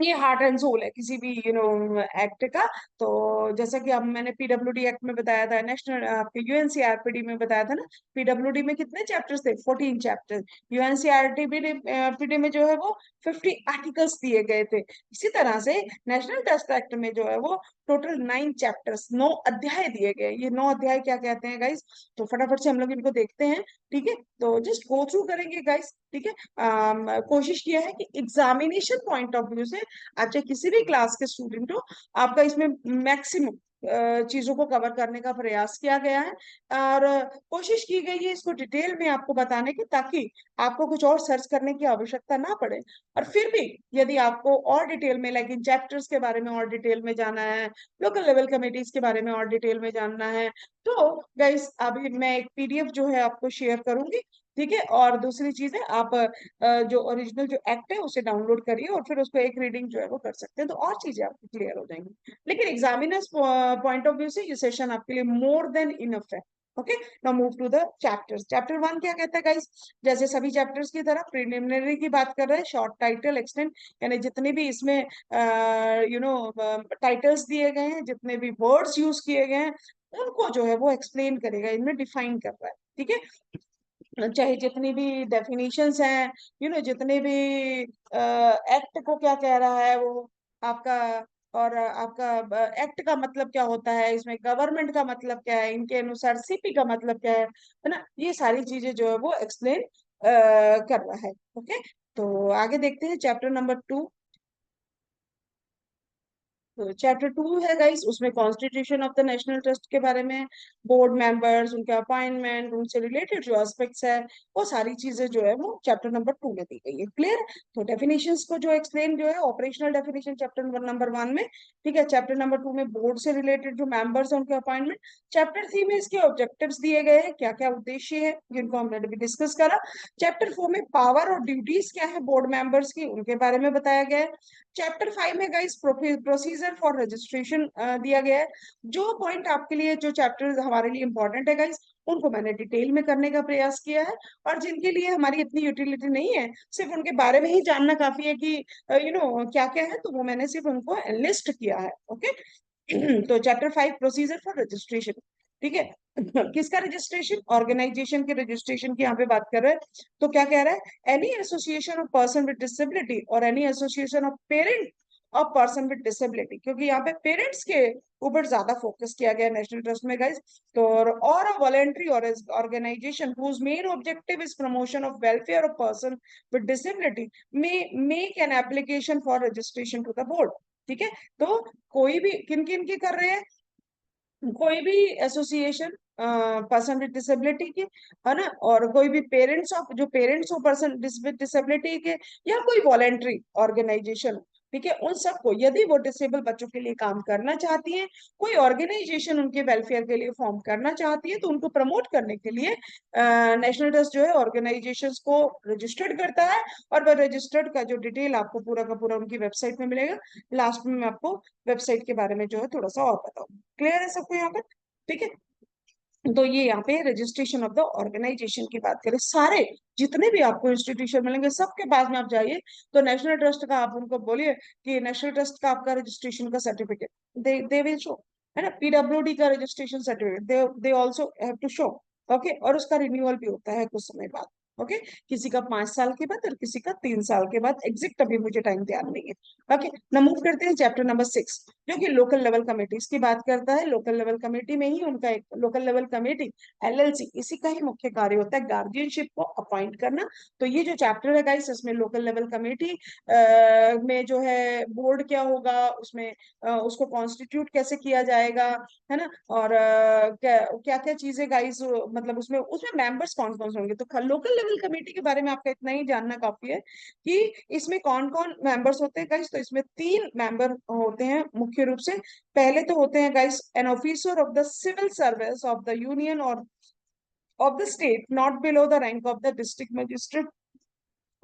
ये हार्ट एंड सोल है किसी भी एक्ट का। तो जैसा कि अब मैंने पीडब्ल्यूडी एक्ट में बताया था, नेशनल आपके यूएनसीआरपीडी में बताया था ना, पीडब्ल्यूडी में कितने चैप्टर्स थे? 14 चैप्टर। यूएनसीआरपीडी में जो है वो 50 आर्टिकल्स दिए गए थे। इसी तरह से नेशनल ट्रस्ट एक्ट में जो है वो टोटल 9 चैप्टर्स, 9 अध्याय दिए गए। ये 9 अध्याय क्या कहते हैं गाइस? तो फटाफट से हम लोग इनको देखते हैं, ठीक है। तो जस्ट गो थ्रू करेंगे गाइस, ठीक है। कोशिश किया है कि एग्जामिनेशन पॉइंट ऑफ व्यू से, आप चाहे किसी भी क्लास के स्टूडेंट हो, आपका इसमें मैक्सिमम चीजों को कवर करने का प्रयास किया गया है और कोशिश की गई है इसको डिटेल में आपको बताने की, ताकि आपको कुछ और सर्च करने की आवश्यकता ना पड़े। और फिर भी यदि आपको और डिटेल में, लाइक इन चैप्टर्स के बारे में और डिटेल में जानना है, लोकल लेवल कमिटीज के बारे में और डिटेल में जानना है, तो गाइस अभी मैं एक पीडीएफ जो है आपको शेयर करूंगी। ठीक है, और दूसरी चीज है, आप जो ओरिजिनल जो एक्ट है उसे डाउनलोड करिए और फिर उसको एक रीडिंग जो है वो कर सकते हैं, तो और चीजें आपकी क्लियर हो जाएंगी। लेकिन एग्जामिनर्स पॉइंट ऑफ व्यू से ये सेशन आपके लिए मोर देन इनफ है। Okay, now move to the chapters. Chapter 1 क्या कहता है गाइस? जैसे सभी चैप्टर्स की तरह प्रिलिमिनरी की बात कर रहे हैं, शॉर्ट टाइटल एक्सटेंड, यानी जितने भी इसमें टाइटल्स दिए गए हैं, जितने भी वर्ड्स यूज किए गए हैं, उनको जो है वो एक्सप्लेन करेगा, इनमें डिफाइन कर रहा है। ठीक है, चाहे जितनी भी डेफिनेशंस हैं, जितने भी एक्ट को क्या कह रहा है वो आपका, और आपका एक्ट का मतलब क्या होता है, इसमें गवर्नमेंट का मतलब क्या है, इनके अनुसार सीपी का मतलब क्या है ना, ये सारी चीजें जो है वो एक्सप्लेन कर रहा है। ओके, तो आगे देखते हैं चैप्टर नंबर 2। तो चैप्टर 2 है गाइस, उसमें constitution of the national trust के बारे में, बोर्ड मेंबर्स, उनके अपॉइंटमेंट, उनसे रिलेटेड जो एस्पेक्ट्स है, वो सारी चीजें जो है वो चैप्टर नंबर 2 में दी गई है। क्लियर? तो डेफिनेशंस को जो एक्सप्लेन जो है, ऑपरेशनल डेफिनेशन चैप्टर नंबर 1 में। ठीक है, चैप्टर नंबर 2 में बोर्ड से रिलेटेड जो मेंबर्स है उनके अपॉइंटमेंट। चैप्टर 3 में इसके ऑब्जेक्टिव्स दिए गए हैं, क्या क्या उद्देश्य है जिनको हमने अभी डिस्कस करा। चैप्टर 4 में पावर और ड्यूटीज क्या है बोर्ड मेंबर्स की, उनके बारे में बताया गया है। चैप्टर 5 में गाइस प्रोसीजर फॉर रजिस्ट्रेशन दिया गया है। जो पॉइंट आपके लिए, जो चैप्टर हमारे लिए इंपॉर्टेंट है गाइस, उनको मैंने डिटेल में करने का प्रयास किया है। और जिनके लिए हमारी इतनी यूटिलिटी नहीं है, सिर्फ उनके बारे में ही जानना काफी है कि क्या क्या है, तो वो मैंने सिर्फ उनको लिस्ट किया है। ओके, तो चैप्टर 5 प्रोसीजर फॉर रजिस्ट्रेशन। ठीक है, किसका रजिस्ट्रेशन? ऑर्गेनाइजेशन के रजिस्ट्रेशन की यहाँ पे बात कर रहे हैं। तो क्या कह रहा है? Any association of person with disability और any association of parent of person with disability, क्योंकि यहाँ पे पेरेंट्स के ऊपर ज्यादा फोकस किया गया नेशनल ट्रस्ट में गाइस। तो और अ वॉलेंट्री और organization whose main objective is promotion of welfare of person with disability may make an application for registration to the board. ठीक है, तो कोई भी, किन किन की कर रहे हैं? कोई भी एसोसिएशन पर्सन विद डिसेबिलिटी के, है ना, और कोई भी पेरेंट्स ऑफ, जो पेरेंट्स हो पर्सन विद डिसेबिलिटी के, या कोई वॉलेंट्री ऑर्गेनाइजेशन। ठीक है, उन सबको, यदि वो डिसेबल बच्चों के लिए काम करना चाहती है, कोई ऑर्गेनाइजेशन उनके वेलफेयर के लिए फॉर्म करना चाहती है, तो उनको प्रमोट करने के लिए नेशनल ट्रस्ट जो है ऑर्गेनाइजेशंस को रजिस्टर्ड करता है। और वह रजिस्टर्ड का जो डिटेल आपको पूरा का पूरा उनकी वेबसाइट में मिलेगा। लास्ट में मैं आपको वेबसाइट के बारे में जो है थोड़ा सा और बताऊंगी। क्लियर है सबको यहाँ पर? ठीक है, तो ये यहाँ पे रजिस्ट्रेशन ऑफ द ऑर्गेनाइजेशन की बात करें, सारे जितने भी आपको इंस्टीट्यूशन मिलेंगे सबके पास में आप जाइए, तो नेशनल ट्रस्ट का आप उनको बोलिए कि नेशनल ट्रस्ट का आपका रजिस्ट्रेशन का सर्टिफिकेट, दे विल शो, है ना। पीडब्ल्यूडी का registration certificate they also have to show. Okay, और उसका रिन्यूअल भी होता है कुछ समय बाद। ओके, किसी का 5 साल के बाद और किसी का 3 साल के बाद, एग्जैक्ट अभी मुझे टाइम ध्यान नहीं है। ओके, ना मूव करते हैं चैप्टर नंबर 6, जो कि लोकल लेवल कमेटीज की बात करता है। लोकल लेवल कमेटी में ही उनका एक लोकल लेवल कमेटी, एलएलसी, इसी का ही मुख्य कार्य होता है गार्जियनशिप को अपॉइंट करना। तो ये जो चैप्टर है गाइस, इसमें लोकल लेवल कमेटी में जो है बोर्ड क्या होगा, उसमें उसको कॉन्स्टिट्यूट कैसे किया जाएगा, है ना, और क्या क्या चीजें गाइस, मतलब उसमें उसमें मेंबर्स कौन कौन से होंगे। तो लोकल लेवल कमेटी के बारे में आपका इतना ही जानना काफी है कि इसमें कौन कौन मेंबर्स होते हैं गाइस। तो इसमें 3 मेंबर होते हैं मुख्य रूप से। पहले तो होते हैं guys an officer of the civil service of the union और of the state not below the rank of the district magistrate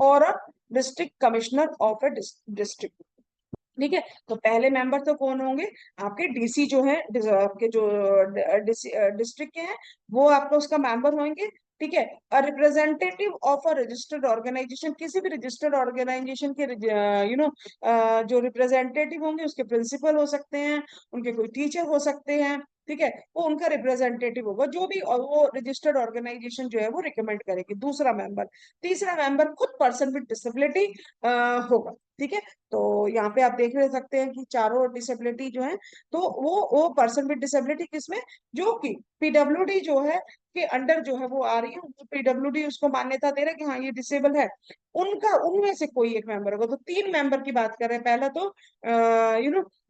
और a district commissioner of a district. ठीक है, तो पहले मेंबर तो कौन होंगे? आपके डीसी जो है, आपके जो डिस्ट्रिक्ट के हैं, वो आपका उसका मेंबर होंगे। ठीक है, representative of a registered organization, किसी भी रजिस्टर्ड ऑर्गेनाइजेशन के जो रिप्रेजेंटेटिव होंगे, उसके प्रिंसिपल हो सकते हैं, उनके कोई टीचर हो सकते हैं। ठीक है, वो उनका रिप्रेजेंटेटिव होगा, जो भी, और वो रजिस्टर्ड ऑर्गेनाइजेशन जो है वो रिकमेंड करेगी। दूसरा मेंबर, तीसरा मेंबर खुद पर्सन विद डिसेबिलिटी होगा। ठीक है, तो यहाँ पे आप देख रहे सकते हैं कि चारों डिसेबिलिटी जो है, तो वो पर्सन विद डिसेबिलिटी किसमें, जो कि पीडब्ल्यूडी जो है के अंडर जो है वो आ रही है, पीडब्ल्यूडी उसको मान्यता दे रहा है कि हाँ ये डिसेबल है, उनका, उनमें से कोई एक मेंबर होगा। तो 3 मेंबर की बात कर रहे हैं। पहला तो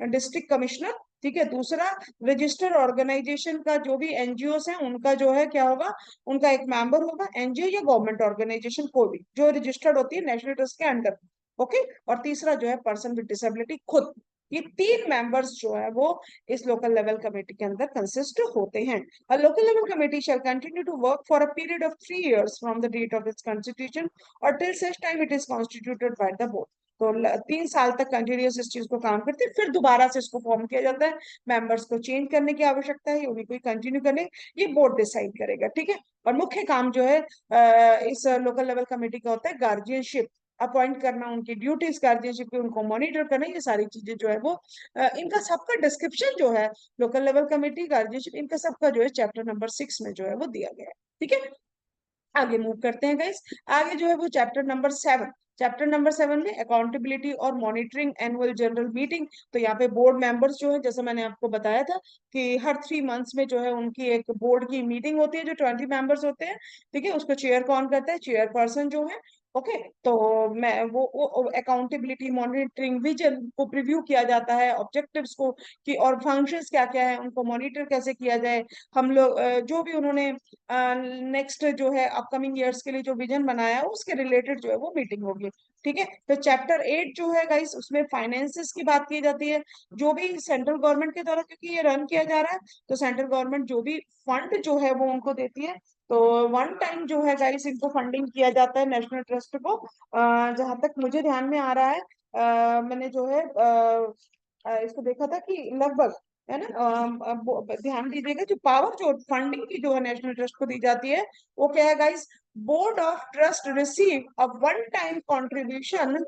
डिस्ट्रिक्ट कमिश्नर, ठीक है। दूसरा, रजिस्टर ऑर्गेनाइजेशन का जो भी एनजीओस हैं उनका जो है क्या होगा, उनका एक मेंबर होगा, एनजीओ या गवर्नमेंट ऑर्गेनाइजेशन कोई भी जो रजिस्टर्ड होती है नेशनल ट्रस्ट के अंडर। ओके। और तीसरा जो है पर्सन विद डिसेबिलिटी खुद। ये तीन मेंबर्स जो है वो इस लोकल लेवल कमेटी के अंदर कंसिस्ट होते हैं। A local level committee shall continue to work for a period of 3 years from the date of its constitution or till such time it is constituted by the board। तो 3 साल तक continuous इस चीज को काम करते हैं, फिर दोबारा से इसको फॉर्म किया जाता है। मेंबर्स को चेंज करने की आवश्यकता है, उन्हीं को कंटिन्यू करने, ये बोर्ड डिसाइड करेगा। ठीक है। और मुख्य काम जो है इस लोकल लेवल कमेटी का होता है गार्जियनशिप अपॉइंट करना, उनकी ड्यूटीज गार्जियनशिप की, उनको मॉनिटर करना, ये सारी चीजें जो है वो इनका सबका डिस्क्रिप्शन जो है लोकल लेवल कमेटी गार्जियनशिप इनका सबका जो है चैप्टर नंबर 6 में जो है वो दिया गया है। ठीक है। आगे मूव करते हैं गाइस। आगे जो है वो चैप्टर नंबर 7 में अकाउंटेबिलिटी और मॉनिटरिंग एनुअल जनरल मीटिंग। तो यहाँ पे बोर्ड मेंबर्स जो है, जैसे मैंने आपको बताया था कि हर 3 मंथ्स में जो है उनकी एक बोर्ड की मीटिंग होती है जो 20 मेंबर्स होते हैं। ठीक है। उसको चेयर कौन करता है, चेयरपर्सन जो है। ओके। तो मैं वो अकाउंटेबिलिटी मॉनिटरिंग विजन को प्रिव्यू किया जाता है, ऑब्जेक्टिव्स को कि और फंक्शंस क्या क्या है, उनको मॉनिटर कैसे किया जाए। हम लोग जो भी उन्होंने नेक्स्ट जो है अपकमिंग ईयर्स के लिए जो विजन बनाया है उसके रिलेटेड जो है वो मीटिंग होगी। ठीक है। तो चैप्टर 8 जो है गाइस उसमें फाइनेंसेस की बात की जाती है, जो भी सेंट्रल गवर्नमेंट के द्वारा, क्योंकि ये रन किया जा रहा है तो सेंट्रल गवर्नमेंट जो भी फंड जो है वो उनको देती है। तो वन टाइम जो है गाइस इनको फंडिंग किया जाता है नेशनल ट्रस्ट को। जहां तक मुझे ध्यान में आ रहा है, मैंने जो है इसको देखा था कि लगभग, है ना, ध्यान दीजिएगा, जो पावर जो फंडिंग की जो है नेशनल ट्रस्ट को दी जाती है वो क्या है guys, board of trust receive a one time contribution.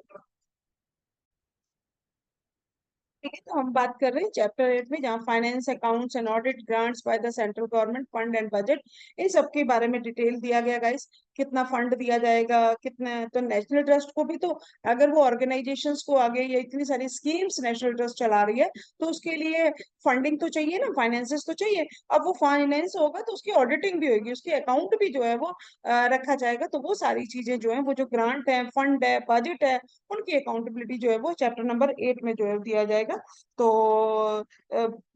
ठीक है। तो हम बात कर रहे हैं चैप्टर 8 में, जहाँ finance accounts and audit grants by the central government fund and budget, इन सब के बारे में डिटेल दिया गया गाइस। कितना फंड दिया जाएगा, कितना, तो नेशनल ट्रस्ट को भी तो, अगर वो ऑर्गेनाइजेशंस को आगे ये इतनी सारी स्कीम्स नेशनल ट्रस्ट चला रही है तो उसके लिए फंडिंग तो चाहिए ना, फाइनेंसेस तो चाहिए। अब वो फाइनेंस होगा तो उसकी ऑडिटिंग भी होगी, उसकी अकाउंट भी जो है वो रखा जाएगा। तो वो सारी चीजें जो है, वो जो ग्रांट है, फंड है, बजट है, उनकी अकाउंटेबिलिटी जो है वो चैप्टर नंबर 8 में जो है दिया जाएगा। तो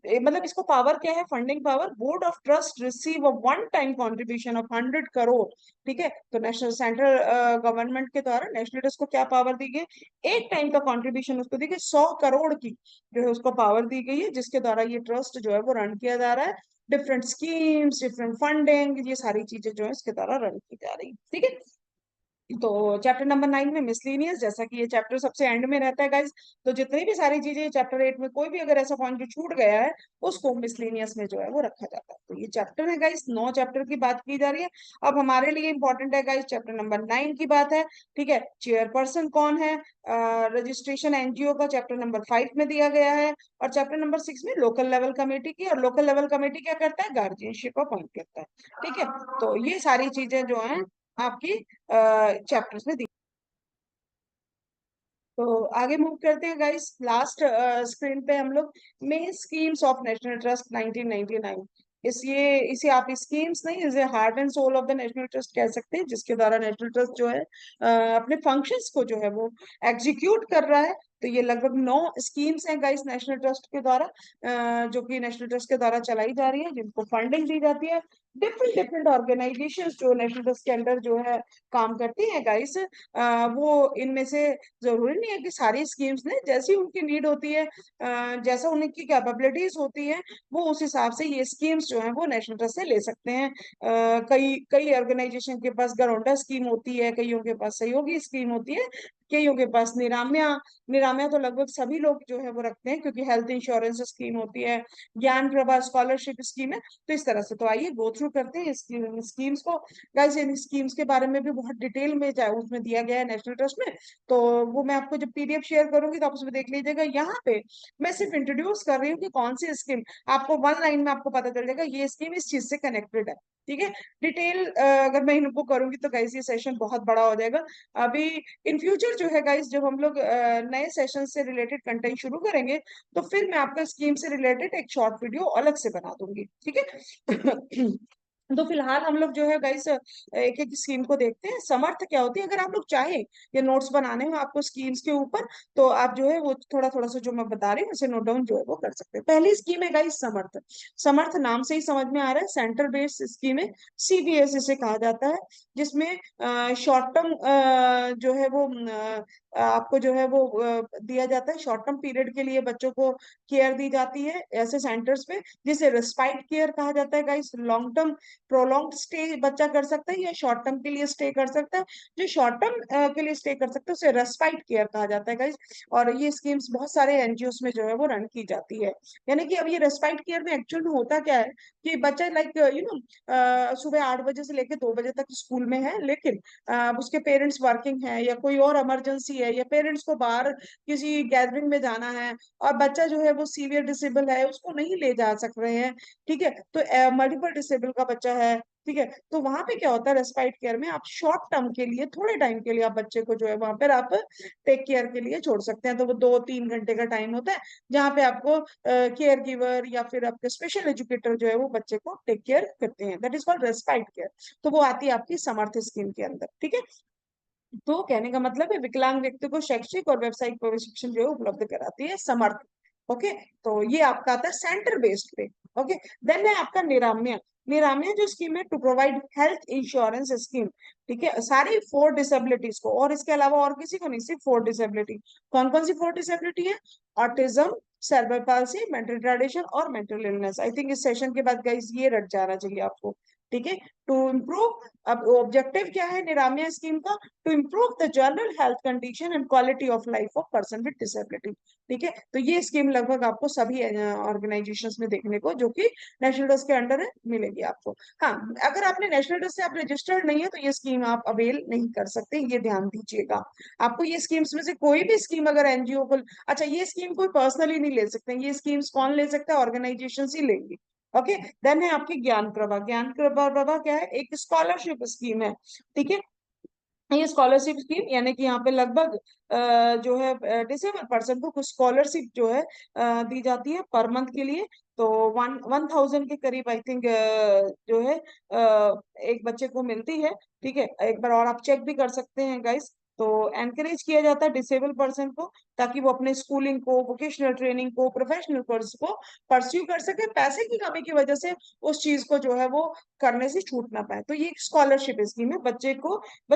मतलब इसको पावर क्या है, funding power, board of trust receive a one time contribution of 100 crore. ठीक है। तो नेशनल सेंट्रल गवर्नमेंट के द्वारा नेशनल ट्रस्ट को क्या पावर दी गई, एक टाइम का कॉन्ट्रीब्यूशन उसको दी गई, 100 करोड़ की जो है उसको पावर दी गई है, जिसके द्वारा ये ट्रस्ट जो है वो रन किया जा रहा है। डिफरेंट स्कीम्स, डिफरेंट फंडिंग, ये सारी चीजें जो है इसके द्वारा रन की जा रही है। ठीक है। तो चैप्टर नंबर 9 में मिसलेनियस, जैसा कि ये चैप्टर सबसे एंड में रहता है गाइस, तो जितनी भी सारी चीजें चैप्टर 8 में, कोई भी अगर ऐसा पॉइंट जो छूट गया है उसको मिसलेनियस में जो है वो रखा जाता है। तो ये चैप्टर है गाइस, 9 चैप्टर की बात की जा रही है। अब हमारे लिए इंपॉर्टेंट है गाइस चैप्टर नंबर 9 की बात है। ठीक है। चेयरपर्सन कौन है, रजिस्ट्रेशन एनजीओ का चैप्टर नंबर 5 में दिया गया है। और चैप्टर नंबर 6 में लोकल लेवल कमेटी की, और लोकल लेवल कमेटी क्या करता है, गार्जियनशिप अपॉइंट करता है। ठीक है। तो ये सारी चीजें जो है आपकी चैप्टर्स में दी। तो आगे मूव करते हैं गाइस, लास्ट स्क्रीन पे हम लोग main schemes of national trust 1999। इसे आप स्कीम्स नहीं, इसे heart and soul of the national trust कह सकते हैं, जिसके द्वारा नेशनल ट्रस्ट जो है अपने फंक्शंस को जो है वो एग्जीक्यूट कर रहा है। तो ये लगभग 9 स्कीम्स हैं गाइस नेशनल ट्रस्ट के द्वारा, जो कि नेशनल ट्रस्ट के द्वारा चलाई जा रही है, जिनको फंडिंग दी जाती है। डिफरेंट डिफरेंट ऑर्गेनाइजेशंस जो नेशनल ट्रस्ट के अंडर जो है काम करती हैं गाइस, वो इनमें से जरूरी नहीं है कि सारी स्कीम्स ने, जैसी उनकी नीड होती है, जैसा उनकी कैपेबिलिटीज होती है, वो उस हिसाब से ये स्कीम्स जो है वो नेशनल ट्रस्ट से ले सकते हैं। कई कई ऑर्गेनाइजेशन के पास गरोंडा स्कीम होती है, कईयों के पास सहयोगी स्कीम होती है, कईयों के पास निराम्या। निराम्या तो लगभग सभी लोग जो है वो रखते हैं, क्योंकि हेल्थ इंश्योरेंस स्कीम होती है, ज्ञान प्रभा स्कॉलरशिप स्कीम है। तो इस तरह से, तो आइए गो थ्रू करते हैं स्कीम्स को। गाइस इन स्कीम्स के बारे में भी बहुत डिटेल में जाए उसमें दिया गया है नेशनल ट्रस्ट में। तो वो मैं आपको जब पीडीएफ शेयर करूंगी तो आप उसमें देख लीजिएगा। यहाँ पे मैं सिर्फ इंट्रोड्यूस कर रही हूँ कि कौन सी स्कीम, आपको वन लाइन में आपको पता चल जाएगा ये स्कीम इस चीज से कनेक्टेड है। ठीक है। डिटेल अगर मैं इनको करूंगी तो गाइस ये सेशन बहुत बड़ा हो जाएगा। अभी इन फ्यूचर जो है गाइस, जब हम लोग नए सेशन से रिलेटेड कंटेंट शुरू करेंगे तो फिर मैं आपका स्कीम से रिलेटेड एक शॉर्ट वीडियो अलग से बना दूंगी। ठीक है। तो फिलहाल हम लोग जो है गाइस एक एक स्कीम को देखते हैं। समर्थ क्या होती है, अगर आप लोग चाहें ये नोट्स बनाने हो आपको स्कीम्स के ऊपर, तो आप जो है वो थोड़ा थोड़ा सा जो मैं बता रही हूँ उसे नोट डाउन जो है वो कर सकते हैं। पहली स्कीम है गाइस समर्थ। समर्थ नाम से ही समझ में आ रहा है, सेंटर बेस्ड स्कीम है, सीबीएस इसे कहा जाता है, जिसमें शॉर्ट टर्म जो है वो आपको जो है वो दिया जाता है। शॉर्ट टर्म पीरियड के लिए बच्चों को केयर दी जाती है ऐसे सेंटर्स पे, जिसे रेस्पाइट केयर कहा जाता है guys. Long term prolong stay बच्चा कर सकता है या शॉर्ट टर्म के लिए स्टे कर सकता है। जो शॉर्ट टर्म के लिए स्टे कर सकता है उसे रेस्पाइट केयर कहा जाता है गाइस। और ये स्कीम्स बहुत सारे एनजीओस में जो है वो रन की जाती है। यानी कि अब ये रेस्पाइट केयर में एक्चुअल में होता क्या है कि बच्चा लाइक सुबह 8 बजे से लेकर 2 बजे तक स्कूल में है, लेकिन उसके पेरेंट्स वर्किंग है या कोई और इमरजेंसी है या पेरेंट्स को बाहर किसी गैदरिंग में जाना है और बच्चा जो है वो सीवियर डिसेबल है, उसको नहीं ले जा सक रहे हैं, ठीक है, तो मल्टीपल डिसेबल का बच्चा है, ठीक है, तो वहां पे क्या होता है रेस्पाइट केयर में आप शॉर्ट टर्म के लिए थोड़े टाइम के लिए आप बच्चे को जो है वहां पर आप टेक केयर के लिए छोड़ सकते हैं। तो वो 2-3 घंटे का टाइम होता है जहाँ पे आपको केयर गिवर या फिर आपके स्पेशल एजुकेटर जो है वो बच्चे को टेक केयर करते हैं, that is called respite care. तो वो आती है आपकी समर्थ स्कीम के अंदर, ठीक है। तो कहने का मतलब है विकलांग व्यक्ति को शैक्षिक और व्यावसायिक प्रशिक्षण जो है उपलब्ध कराती है समर्थ। ओके, तो ये आपका आता है सेंटर बेस्ड पे। ओके, देन है आपका निराम्य। निराम्य जो स्कीम है to provide health insurance scheme, ठीक है, सारी 4 डिसेबिलिटीज को, और इसके अलावा और किसी को नहीं, सिर्फ 4 डिसेबिलिटी। कौन कौन सी 4 डिसेबिलिटी है? Autism, cerebral palsy, mental retardation और मेंटल इलनेस। आई थिंक इस सेशन के बाद गाइस ये रट जाना चाहिए आपको, ठीक है। टू इम्प्रूव, अब ऑब्जेक्टिव क्या है निरामया स्कीम का? To improve the general health condition and quality of life of person with disability, ठीक है। तो ये स्कीम लगभग आपको सभी ऑर्गेनाइजेशंस में देखने को, जो कि नेशनल ट्रस्ट के अंडर है, मिलेगी आपको। हाँ, अगर आपने नेशनल ट्रस्ट से आप रजिस्टर्ड नहीं है तो ये स्कीम आप अवेल नहीं कर सकते, ये ध्यान दीजिएगा। आपको ये स्कीम्स में से कोई भी स्कीम अगर एनजीओ को, अच्छा ये स्कीम कोई पर्सनली नहीं ले सकते, ये स्कीम्स कौन ले सकता है? ऑर्गेनाइजेशन ही लेंगी। ओके, देन है आपकी ज्ञान प्रभा। ज्ञान प्रभा क्या है? एक स्कॉलरशिप स्कीम है, ठीक है। ये स्कॉलरशिप स्कीम यानी कि यहाँ पे लगभग जो है डिसेबल पर्सन को कुछ स्कॉलरशिप जो है दी जाती है पर मंथ के लिए। तो 1,000 के करीब आई थिंक जो है एक बच्चे को मिलती है, ठीक है। एक बार और आप चेक भी कर सकते हैं गाइस। तो एनकरेज किया जाता है डिसेबल पर्सन को, ताकि वो अपने स्कूलिंग को, वोकेशनल ट्रेनिंग को, प्रोफेशनल कोर्स को परस्यू कर सके, पैसे की कमी की वजह से उस चीज को जो है वो करने से छूट ना पाए। तो ये एक स्कॉलरशिप स्कीम है बच्चे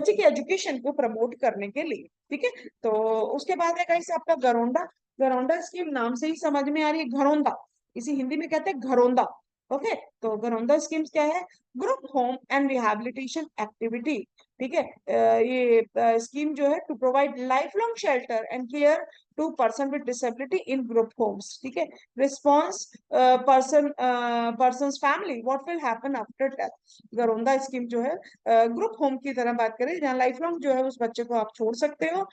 की एजुकेशन को प्रमोट करने के लिए, ठीक है। तो उसके बाद है गाइस आपका घरोंदा। घरोंदा स्कीम नाम से ही समझ में आ रही है, घरोंदा, इसी हिंदी में कहते हैं घरोंदा। ओके, तो घरोंदा स्कीम्स क्या है? Group home and rehabilitation activity, ठीक है। ये स्कीम जो है to provide life long shelter and care to person with disability in group homes, ठीक है। Response person family what will happen after death. Gharaunda scheme जो है ग्रुप होम की तरह बात करें, जहाँ लाइफ लॉन्ग जो है उस बच्चे को आप छोड़ सकते हो।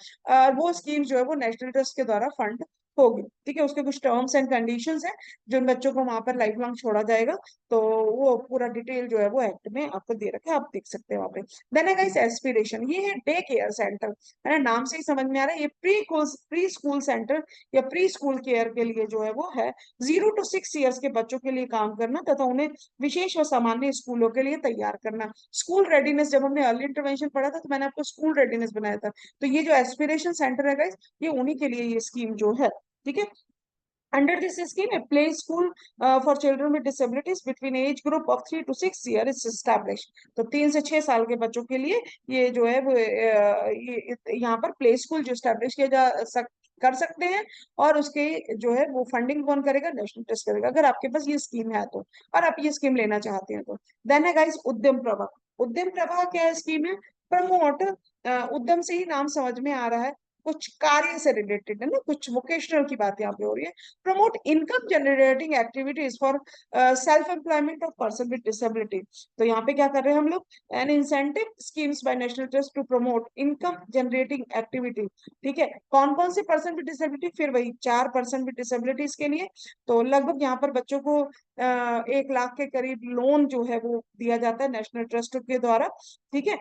वो स्कीम जो है वो नेशनल ट्रस्ट के द्वारा फंड होगी, ठीक है। उसके कुछ टर्म्स एंड कंडीशंस हैं, जिन बच्चों को वहां पर लाइफ लॉन्ग छोड़ा जाएगा, तो वो पूरा डिटेल जो है वो एक्ट में आपको दे रखा है, आप देख सकते हैं वहां पे। देन है गाइस एस्पिरेशन, ये है डे केयर सेंटर, है ना, नाम से ही समझ में आ रहा है, ये प्री स्कूल सेंटर या प्री स्कूल केयर के लिए जो है वो है। 0 to 6 ईयर्स के बच्चों के लिए काम करना तथा उन्हें विशेष और सामान्य स्कूलों के लिए तैयार करना। स्कूल रेडीनेस, जब हमने अर्ली इंटरवेंशन पढ़ा था तो मैंने आपको स्कूल रेडीनेस बनाया था। तो ये जो एस्पिरेशन सेंटर है गाइस, ये उन्हीं के लिए ये स्कीम जो है, ठीक है। Under this scheme, a play school for children with disabilities between age group of 3 to 6 years is established. तो 3 से 6 साल के बच्चों के लिए ये जो है वो ये यहाँ पर प्ले स्कूल जो स्टैब्लिश किया कर सकते हैं। और उसके जो है वो फंडिंग कौन करेगा? नेशनल ट्रस्ट करेगा, अगर आपके पास ये स्कीम है तो, और आप ये स्कीम लेना चाहते हैं तो। देन है गाइस उद्यम प्रभा। उद्यम प्रभा क्या स्कीम है? प्रमोट, उद्यम से ही नाम समझ में आ रहा है, कुछ कार्य से रिलेटेड है ना, कुछ वोकेशनल की बात यहाँ पे हो रही है। Promote income generating activities for self employment of person with disability. तो यहाँ पे क्या कर रहे हैं हम लोग? An incentive schemes by national trust to promote income generating activity, ठीक है। कौन कौन से पर्सन विद डिसेबिलिटी? फिर वही 4 पर्सन विद डिसेबिलिटीज के लिए। तो लगभग यहाँ पर बच्चों को 1 लाख के करीब लोन जो है वो दिया जाता है नेशनल ट्रस्ट के द्वारा, ठीक है।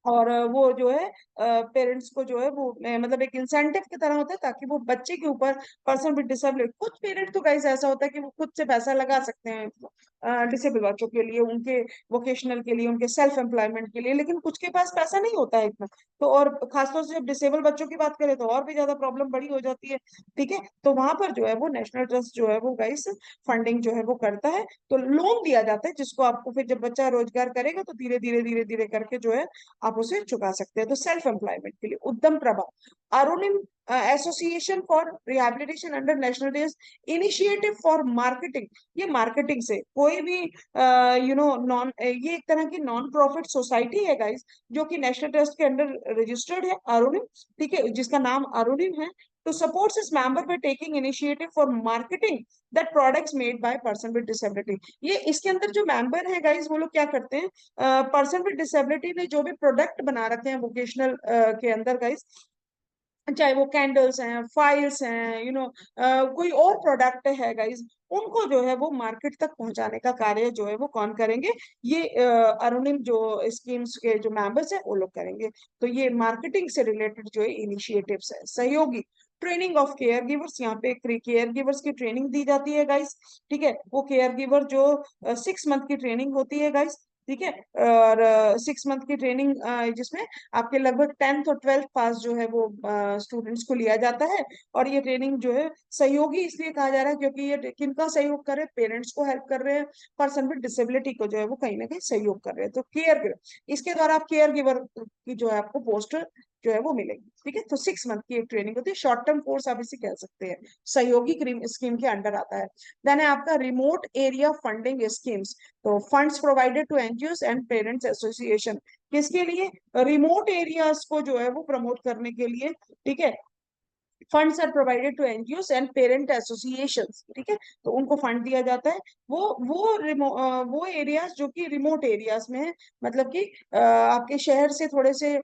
और वो जो है पेरेंट्स को जो है वो मतलब एक इंसेंटिव की तरह होता है, ताकि वो बच्चे के ऊपर, पर्सन विद डिसेबिलिटी, कुछ पेरेंट तो गाइस ऐसा होता है कि वो खुद से पैसा लगा सकते हैं डिसेबल बच्चों के लिए, उनके वोकेशनल के लिए, उनके सेल्फ एम्प्लॉयमेंट के लिए, लेकिन कुछ के पास पैसा नहीं होता है इतना। तो और खासतौर से जब डिसेबल बच्चों की बात करें तो और भी ज्यादा प्रॉब्लम बड़ी हो जाती है। ठीक है, तो वहां पर जो है वो नेशनल ट्रस्ट जो है वो गाइस फंडिंग जो है वो करता है, तो लोन दिया जाता है, जिसको आपको फिर जब बच्चा रोजगार करेगा तो धीरे धीरे धीरे धीरे करके जो है आप उसे चुका सकते हैं। तो सेल्फ एम्प्लॉयमेंट के लिए Udyam Prabha, Arunim association for rehabilitation under national days, initiative for marketing, ये मार्केटिंग से कोई भी नॉन, ये एक तरह की नॉन प्रॉफिट सोसाइटी है गाइस, जो कि नेशनल ट्रस्ट के अंडर रजिस्टर्ड है, अरुणिम। ठीक है, जिसका नाम अरुणिम है। to support its member by taking initiative for marketing that products made by person with disability। ये इसके अंदर जो मेंबर है गाइस, वो लोग क्या करते हैं, पर्सन विद डिसेबिलिटी ने जो भी प्रोडक्ट बना रखे हैं वोकेशनल के अंदर गाइस, चाहे वो कैंडल्स हैं, फाइल्स हैं, कोई और प्रोडक्ट है गाइस, उनको जो है वो मार्केट तक पहुंचाने का कार्य जो है वो कौन करेंगे, ये अरुणिम जो स्कीम्स के जो मेंबर्स हैं वो लोग करेंगे। तो ये मार्केटिंग से रिलेटेड जो है इनिशिएटिव्स है। सहयोगी, ट्रेनिंग ऑफ केयर गिवर्स, यहाँ पे केयर गिवर्स की ट्रेनिंग दी जाती है गाइस। ठीक है, वो केयर गिवर जो 6 मंथ की ट्रेनिंग होती है गाइस। ठीक है, और 6 मंथ की ट्रेनिंग जिसमें आपके लगभग 10th और 12th पास जो है वो स्टूडेंट्स को लिया जाता है। और ये ट्रेनिंग जो है सहयोगी इसलिए कहा जा रहा है क्योंकि ये किनका सहयोग कर रहे हैं, पेरेंट्स को हेल्प कर रहे हैं, पर्सन विद डिसेबिलिटी को जो है वो कहीं ना कहीं सहयोग कर रहे हैं। तो केयर गिवर, इसके द्वारा आप केयर गिवर की जो है आपको पोस्ट जो है वो मिलेगी। ठीक है, तो 6 मंथ की एक ट्रेनिंग होती है, शॉर्ट टर्म कोर्स आप इसे कह सकते हैं, सहयोगी स्कीम के अंडर आता है। देन है आपका रिमोट एरिया फंडिंग स्कीम्स, तो funds provided to NGO and parents association, किसके लिए, रिमोट एरियाज को जो है वो प्रमोट करने के लिए। ठीक है, funds are provided to NGO and parent associations. ठीक है, तो उनको फंड दिया जाता है। वो एरियाज जो कि रिमोट एरियाज में है, मतलब कि आपके शहर से थोड़े से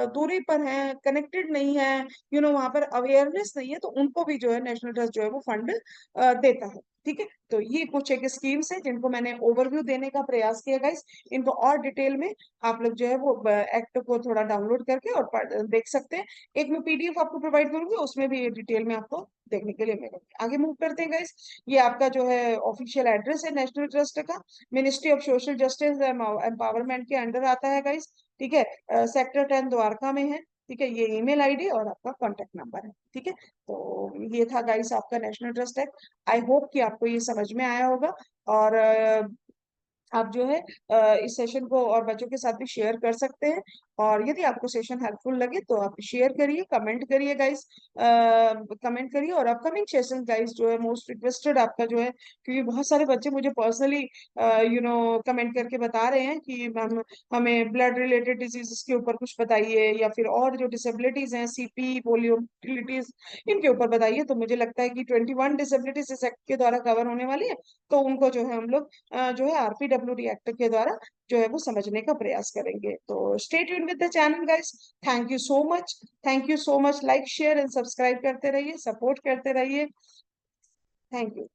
दूरी पर हैं, कनेक्टेड नहीं है, वहां पर अवेयरनेस नहीं है, तो उनको भी जो है नेशनल ट्रस्ट जो है वो फंड देता है। ठीक है, तो ये कुछ एक स्कीम्स है जिनको मैंने ओवरव्यू देने का प्रयास किया गाइस। इनको और डिटेल में आप लोग जो है वो एक्ट को थोड़ा डाउनलोड करके और देख सकते हैं। एक मैं पीडीएफ आपको प्रोवाइड करूंगी, उसमें भी ये डिटेल में आपको देखने के लिए मिलेगी। आगे मूव करते हैं गाइस। ये आपका जो है ऑफिशियल एड्रेस है नेशनल ट्रस्ट का, ministry of social justice empowerment के अंडर आता है गाइस। ठीक है, सेक्टर 10 द्वारका में है। ठीक है, ये ईमेल आईडी और आपका कॉन्टेक्ट नंबर है। ठीक है, तो ये था गाइस आपका national trust act. I hope कि आपको ये समझ में आया होगा। और आप जो है इस सेशन को और बच्चों के साथ भी शेयर कर सकते हैं। और यदि आपको सेशन हेल्पफुल लगे तो आप शेयर करिए, कमेंट करिए गाइस, कमेंट करिए। और अपकमिंग सेशन गाइस जो है मोस्ट रिक्वेस्टेड आपका जो है, क्योंकि बहुत सारे बच्चे मुझे पर्सनली कमेंट करके बता रहे हैं कि मैम हमें ब्लड रिलेटेड डिजीजेस के ऊपर कुछ बताइए, या फिर और जो डिसेबिलिटीज हैं, सीपी, पोलियोमिलिटीज, इनके ऊपर बताइए। तो मुझे लगता है कि 21 डिसेबिलिटीज इस एक्ट के द्वारा कवर होने वाली है, तो उनको जो है हम लोग जो है आरपीडब्ल्यूडी एक्ट के द्वारा जो है वो समझने का प्रयास करेंगे। तो stay tune with the channel guys. Thank you so much, thank you so much. Like share and subscribe करते रहिए, सपोर्ट करते रहिए। Thank you.